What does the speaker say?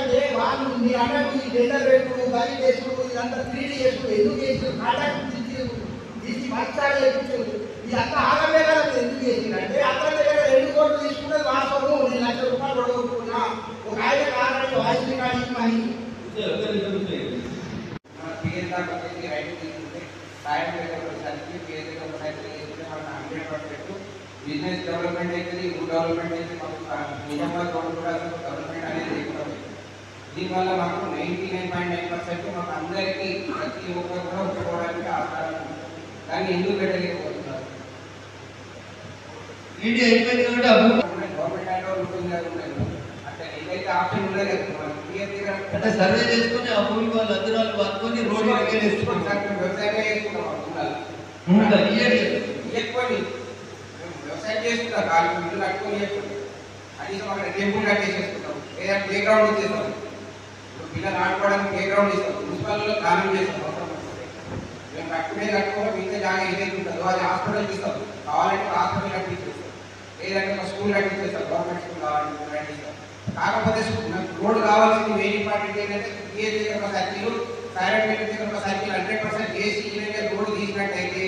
ఎందుకంటే వాళ్ళు మీరు అన్నట్టు ఈ టెండర్ పెట్టుడు గది చేసుడు ఇదంతా 3D చేసుడు ఎందుకు చేసారు కాంట్రాక్ట్ తీసి మంచాలు చేయించారు ఇదంతా ఆగమే కదా ఎందుకు చేసిందంటే అతని దగ్గర 2 కోట్లు తీసుకున్నది వాస్తవము నేను ₹1,00,000 కొడుకున్నా ఒక ఆయన కారణం వాయిస్ రికార్డింగ్ మనీ పేరు దాకా రైట్ తీసుకుంటే సాయం ఒకసారికి పేరు ఒకసారి చేసుకుంటే మనకు 100% బిజినెస్ డెవలప్మెంట్ అవుతుంది గుడ్ డెవలప్మెంట్ అయితే మాకు నిజామాబాద్ కూడా డెవలప్మెంట్ అనేది ఎక్కువ దీనివల్ల మాకు 99.9% మాకు అందరికీ ప్రతి ఒక్కరు కూడా ఉపయోగపడడానికి ఆస్కారం ఉంది కానీ ఎందుకు పెట్టలేకపోతున్నారు గవర్నమెంట్ హ్యాండ్ ఓవర్ ఉంటుంది కదా అంటే ఏదైతే ఆప్షన్ ఉండలేదు అంటే సర్వే చేసుకుని ఆ భూమి వాళ్ళు అందరూ పట్టుకొని రోడ్డు వ్యవసాయమే చేసుకుంటాం ఇవ్వకపోయి వ్యవసాయం చేసుకుంటాం కాలు ఇల్లు కట్టుకొని ఇవ్వకపోయి కనీసం అక్కడ టెంపుల్ కట్టేసేసుకుంటాం లేదా ప్లే గ్రౌండ్ ఇచ్చేస్తాం ఇప్పుడు పిల్లలు ఆడుకోవడానికి ప్లే గ్రౌండ్ ఇస్తాం మున్సిపాల్లో దానం చేస్తాం అవసరం మేము కట్టుకోవాలి మిగతా జాగా ఏదైతే ఉంటుందో అది హాస్పిటల్కి ఇస్తాం కావాలంటే హాస్పిటల్ కట్టించేస్తాం లేదంటే ఒక స్కూల్ కట్టించేస్తాం గవర్నమెంట్ స్కూల్ కావాలంటే కట్టిస్తాం కాకపోతే రోడ్డు కావాల్సింది మెయిన్ ఇంపార్టెంట్ ఏంటంటే ఒక సర్కిల్ సైలెంట్ ఒక సర్కిల్ 100% చేసి రోడ్డు తీసినట్టయితే